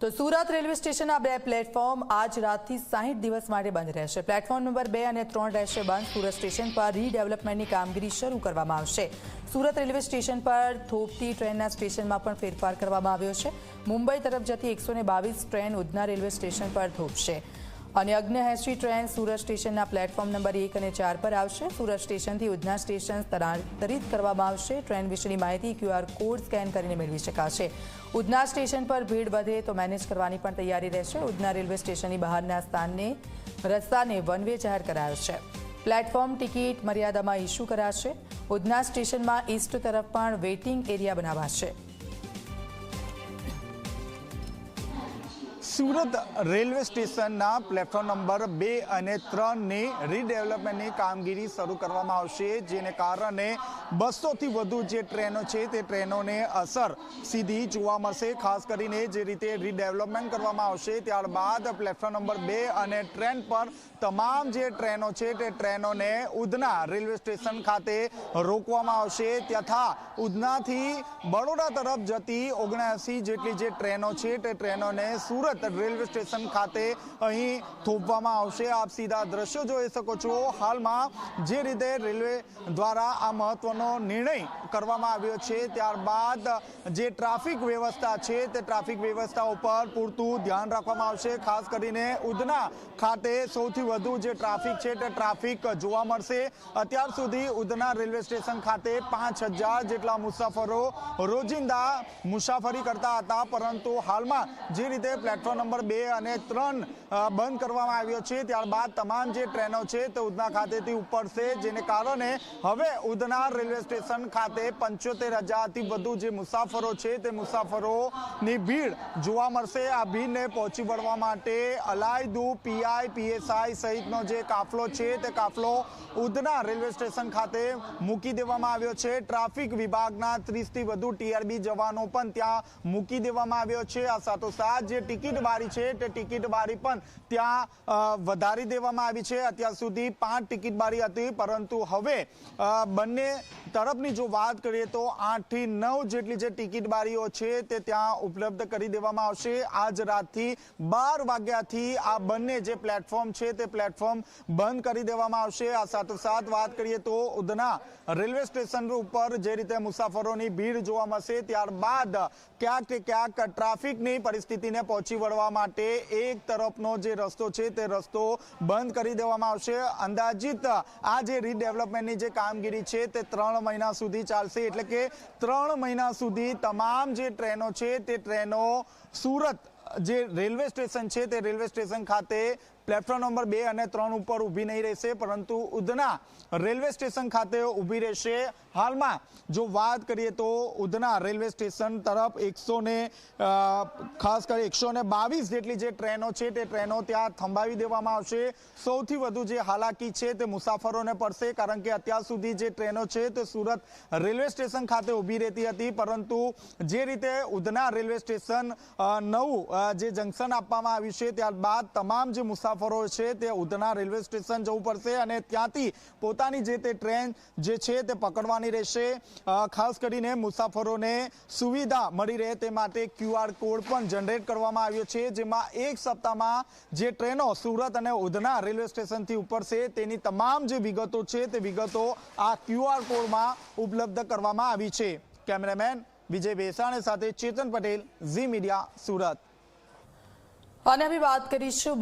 તો સુરત રેલવે સ્ટેશનના બે પ્લેટફોર્મ આજ રાતથી 60 દિવસ માટે બંધ રહેશે। પ્લેટફોર્મ નંબર 2 અને 3 રહેશે બંધ। સુરત સ્ટેશન પર રીડેવલપમેન્ટની કામગીરી શરૂ કરવામાં આવશે। સુરત રેલવે સ્ટેશન પર થોપતી ટ્રેનના સ્ટેશનમાં પણ ફેરફાર કરવામાં આવ્યો છે। મુંબઈ તરફ જતી 122 ટ્રેન ઉધના રેલવે સ્ટેશન પર થોપશે અને અગ્નિહેશ્રી ટ્રેન સુરત સ્ટેશનના પ્લેટફોર્મ નંબર 1 અને 4 પર આવશે। સુરત સ્ટેશનથી ઉધના સ્ટેશન સ્થળાંતરિત કરવામાં આવશે। ટ્રેન વિશેની માહિતી QR કોડ સ્કેન કરીને મેળવી શકાશે। ઉધના સ્ટેશન પર ભીડ વધે તો મેનેજ કરવાની પણ તૈયારી રહેશે। ઉધના રેલવે સ્ટેશનની બહારના રસ્તાને વન વે જાહેર કરાયો છે। પ્લેટફોર્મ ટિકિટ મર્યાદામાં ઇસ્યુ કરાશે। ઉધના સ્ટેશનમાં ઈસ્ટ તરફ પણ વેઇટિંગ એરિયા બનાવાશે। સુરત રેલવે સ્ટેશનના પ્લેટફોર્મ નંબર 2 અને 3ની રીડેવલપમેન્ટની કામગીરી શરૂ કરવામાં આવશે, જેને કારણે 200થી વધુ જે ટ્રેનો છે તે ટ્રેનોને અસર સીધી જોવા મળશે। ખાસ કરીને જે રીતે રીડેવલપમેન્ટ કરવામાં આવશે ત્યારબાદ પ્લેટફોર્મ નંબર 2 અને ટ્રેન પર તમામ જે ટ્રેનો છે તે ટ્રેનોને ઉધના રેલવે સ્ટેશન ખાતે રોકવામાં આવશે તથા ઉધનાથી બરોડા તરફ જતી 79 જેટલી જે ટ્રેનો છે તે ટ્રેનોને સુરત રેલવે સ્ટેશન ખાતે અહીં થોપવામાં આવશે। આપ સીધા દ્રશ્યો જોઈ શકો છો। હાલમાં જે રીતે રેલવે દ્વારા આ મહત્વનો નિર્ણય કરવામાં આવ્યો છે ત્યારબાદ જે ટ્રાફિક વ્યવસ્થા છે તે ટ્રાફિક વ્યવસ્થા ઉપર પૂરતું ધ્યાન રાખવામાં આવશે। ખાસ કરીને ઉધના ખાતે સૌથી વધુ જે ટ્રાફિક છે તે ટ્રાફિક જોવા મળશે। અત્યાર સુધી ઉધના રેલવે સ્ટેશન ખાતે 5000 જેટલા મુસાફરો રોજિંદા મુસાફરી કરતા હતા, પરંતુ હાલમાં જે રીતે પ્લેટફોર્મ નંબર 2 અને 3 બંધ કરવામાં આવ્યો છે ત્યારબાદ તમામ જે ટ્રેનો છે તે ઉધના ખાતેથી ઉપડશે, જેને કારણે હવે ઉધના રેલવે સ્ટેશન ખાતે 75000થી વધુ જે મુસાફરો છે તે મુસાફરોની ભીડ જોવા મળશે। આ ભીડને પહોંચી વળવા માટે અલાયદુ પીઆઈ પીએસઆઈ સહિતનો જે કાફલો છે તે કાફલો ઉધના રેલવે સ્ટેશન ખાતે મૂકી દેવામાં આવ્યો છે। ટ્રાફિક વિભાગના 30થી વધુ ટીઆરબી જવાનો પણ ત્યાં મૂકી દેવામાં આવ્યો છે। આ સાથોસાથ જે ટિકિટ બારી છે તે ટિકિટ બારી પણ ત્યાં વધારી દેવામાં આવી છે। અત્યાર સુધી 5 ટિકિટ બારી હતી, પરંતુ હવે બંને તરફની જો વાત કરીએ તો 8 થી 9 જેટલી જે ટિકિટ બારીઓ છે તે ત્યાં ઉપલબ્ધ કરી દેવામાં આવશે। આજ રાતથી 12 વાગ્યાથી આ બંને જે પ્લેટફોર્મ છે તે પ્લેટફોર્મ બંધ કરી દેવામાં આવશે। આ સાથોસાથ વાત કરીએ તો ઉધના રેલવે સ્ટેશન ઉપર જે રીતે મુસાફરોની ભીડ જોવા મળશે ત્યારબાદ ક્યાંક ને ક્યાંક ટ્રાફિકની પરિસ્થિતિને પહોંચી વળવા માટે એક તરફનો જે રસ્તો છે તે રસ્તો બંધ કરી દેવામાં આવશે। અંદાજિત આ જે રીડેવલપમેન્ટની જે કામગીરી છે તે 3 મહિના સુધી ચાલશે, એટલે કે 3 મહિના સુધી તમામ જે ટ્રેનો છે તે ટ્રેનો સુરત જે રેલવે સ્ટેશન છે તે રેલવે સ્ટેશન ખાતે પ્લેટફોર્મ નંબર 2 અને 3 ઉપર ઊભી નહીં રહેશે, પરંતુ ઉધના રેલવે સ્ટેશન ખાતે ઊભી રહેશે। હાલમાં જો વાત કરીએ તો ઉધના રેલવે સ્ટેશન તરફ ખાસ કરી 122 જેટલી જે ટ્રેનો છે તે ટ્રેનો ત્યાં થંભાવી દેવામાં આવશે। સૌથી વધુ જે હાલાકી છે તે મુસાફરોને પડશે, કારણ કે અત્યાર સુધી જે ટ્રેનો છે તે સુરત રેલવે સ્ટેશન ખાતે ઊભી રહેતી હતી, પરંતુ જે રીતે ઉધના રેલવે સ્ટેશન નવું જે જંકશન આપવામાં આવ્યું છે ત્યારબાદ તમામ જે મુસાફરો છે તે ઉધના રેલવે સ્ટેશન જવું પડશે અને ત્યાંથી પોતાની જે તે ટ્રેન જે છે તે પકડવાની રહેશે। ખાસ કરીને મુસાફરોને સુવિધા મળી રહે તે માટે QR કોડ પણ જનરેટ કરવામાં આવ્યો છે, જેમાં એક સપ્તાહમાં જે ટ્રેનો સુરત અને ઉધના રેલવે સ્ટેશનથી ઉપડશે તેની તમામ જે વિગતો છે તે વિગતો આ QR કોડમાં ઉપલબ્ધ કરવામાં આવી છે। કેમેરામેન વિજય બેસાણે સાથે ચેતન પટેલ, ઝી મીડિયા, સુરત। અને હવે વાત કરીશું